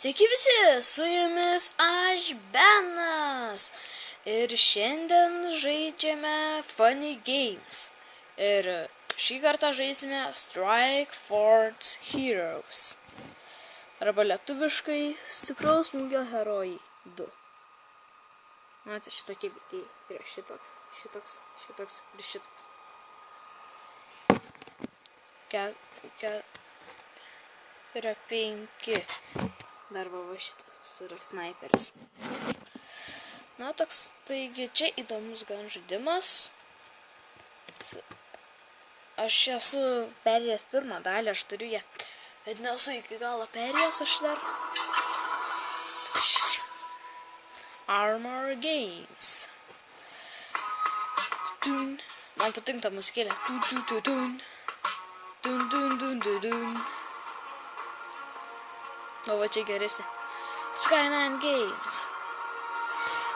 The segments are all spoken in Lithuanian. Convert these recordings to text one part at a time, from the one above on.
Sveiki visi, su jumis aš Benas ir šiandien žaidžiame Funny Games ir šį kartą žaisime Strike Force Heroes arba lietuviškai Stipraus smūgio herojai 2. Matote, šitokie veikėjai yra šitoks ir šitoks. Yra 5. Dar va šitas yra sniperis. Na, toks, taigi čia įdomus gan žaidimas. Aš esu perėjęs pirmą dalį, aš turiu ją. Bet nesu iki galo perėjęs aš dar. Armor Games. Man patinka ta musikėlė. O va čia geresnė. Skyline Games.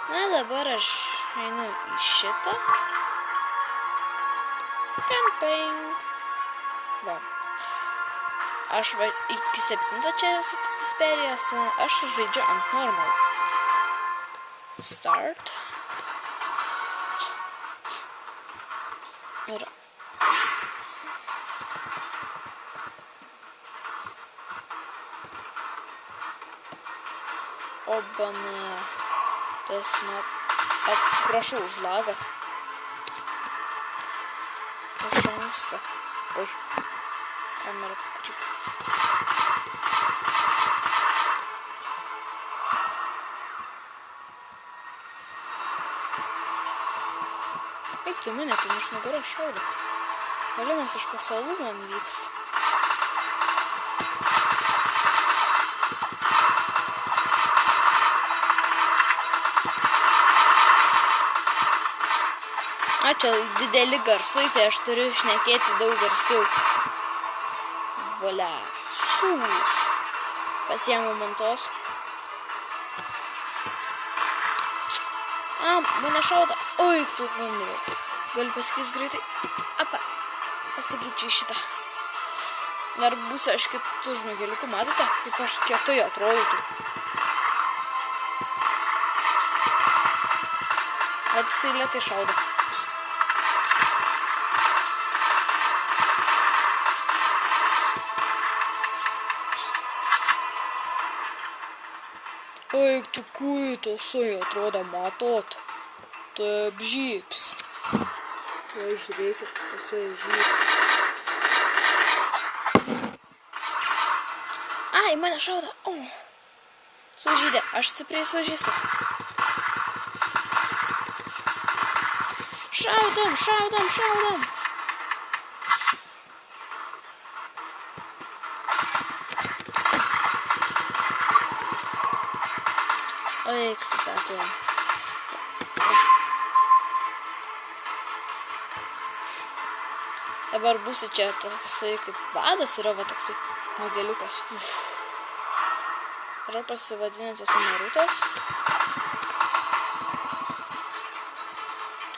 Na, dabar aš einu į šitą. Camping. Va. Aš iki 7 čia esu perėjęs. Aš žaidžiu ant normal. Start. Ir Obana, tas atsiprašau už lagą. Iš anksto. Oi, kamera pakrypo. Eik tu mane, tu iš nugaros šaudyk. Valimas iš pasalų man vyksta. Na, čia dideli garsai, tai aš turiu šnekėti daug garsiau. Volia. Pasiemu mantos. Mane šauda. Oi, tu numiriau. Galiu pasakyti greitai. Apa. Pasakyčiau šitą. Dar būsiu aš kitų žmogeliukų. Matote, kaip aš kietai atrodytų. Bet jisai lėtai šauda. Eik, čia kui tasai atrodo, matot. Taip žyps. Va, žiūrėkit, tasai žyps. Ai, mane šauda. Sužydė, aš stipriai sužystas. Šaudom. Eik, tu petė. Dabar būsiu čia toksai kaip vadas, yra va toksai mogeliukas. Yra pasivadinęs esu Narutas.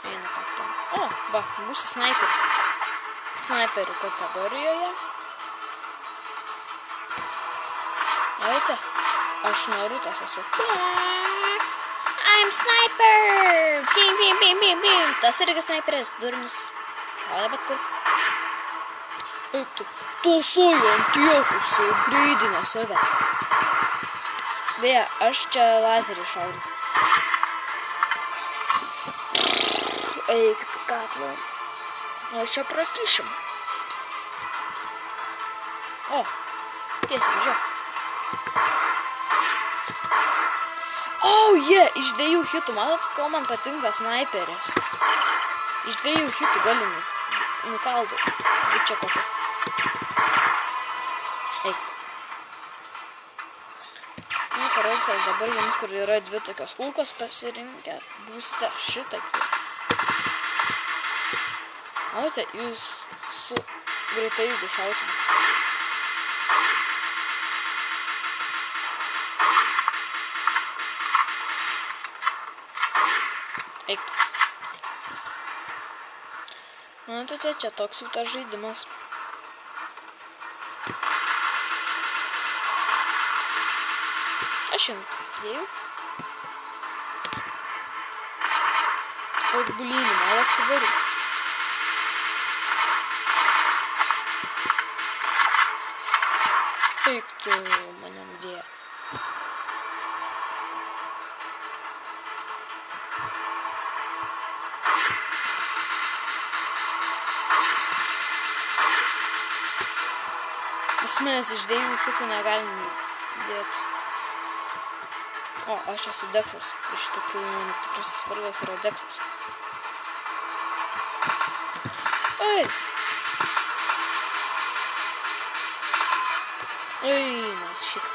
Eina patam. Va, būsiu snaiperiu. Snaiperių kategorijoje. Eite, aš Narutas esu. I'm sniper! Pim. Tas irgi sniperis, durnius. Šauda bet kur. Eik tu, tasai ant tiek užsigrėdinę save. Beje, aš čia lazerį šaudu. Eik tu, katlo. Aš čia prakišim. Tiesiai, žiūrėk. Iš 2 hitų, matot, ko man patinka sniperis. Iš 2 hitų gali nukalti. Bet čia kokia. Eiktų. Na, parodysiu aš dabar jums, kur yra 2 tokios kulkos pasirinkę. Būsite šitokį. Matote, jūs su greitai jeigu šautum. Eiktų. Matote, čia toks jau tas žaidimas. Aš jau dėjau. Ot, bulinį, malat kabarį. Eik tu mane nudėjo. Mes iš 2 hitų negalim dėti. O, aš esu Deksas. Iš tikrųjų, mano tikrasis vardas yra Deksas. Oi! Oi, na, šikt.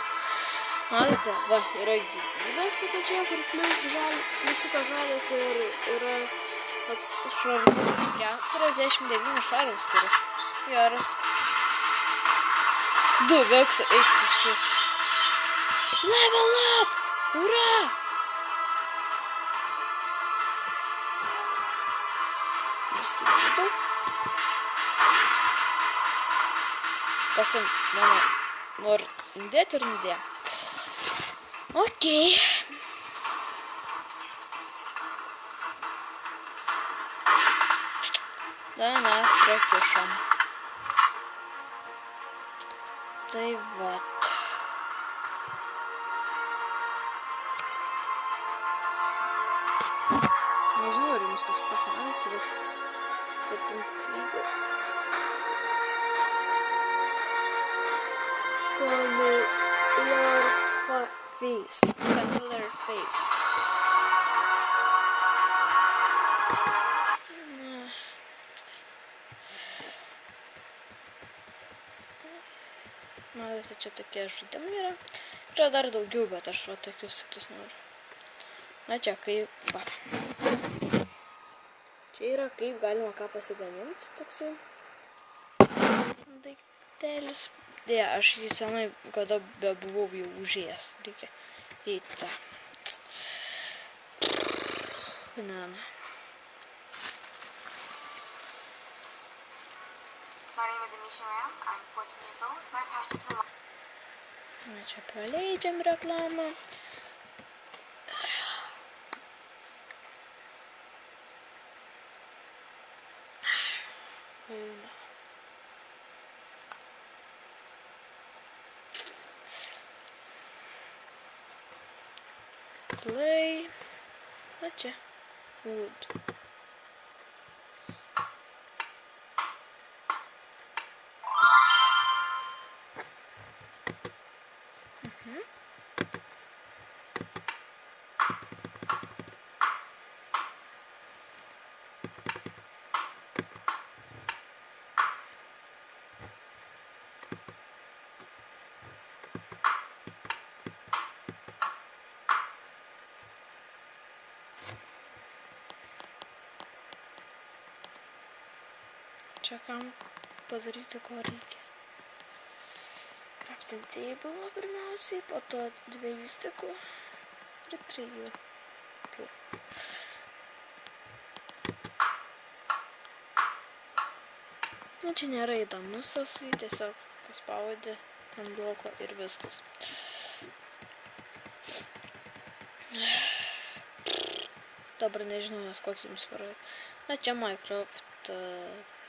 Matote, va, yra gyvybės apačioje, kur pliusiukas žalias ir yra šarvų. 49 šarvus turi. Geras. 2 Veksa, eik tu šik. Level up! Ura! Prisigydu. Tas mano nori nudėti ir nudėjo. Okei. Da mes prakišom. Tai vat. Nežinau, ar jums kažkas man sveš 7 lygos. Familiar face. Matote, čia tokie žaidimai yra. Yra dar daugiau, bet aš va tokius tiktus noriu. Na čia kaip, va. Čia yra kaip galima ką pasigaminti, toksai daiktelis. Dėja, aš jį senai, kada bebuvau jau užėjęs. Reikia eiti tą. Banana. My name is Anisha Ram. I'm 14 years old. My passion is a lot. Na čia praleidžiam reklamą. Play. Na čia. Wood. Čia kam padaryti, ko reikia. Crafting table pirmiausiai, po to 2 stikų ir 3. Na, čia nėra įdomus tasai, tiesiog paspaudi ant bloko ir viskas. Dabar nežinau, nes kokį jums parodyti. Na, čia Minecraft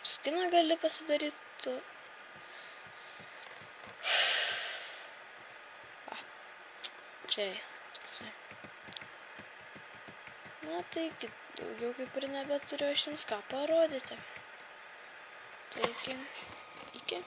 skiną gali pasidaryti. Čia toksai. Na, taigi, daugiau kaip ir nebeturiu aš jums ką parodyti. Taigi, iki.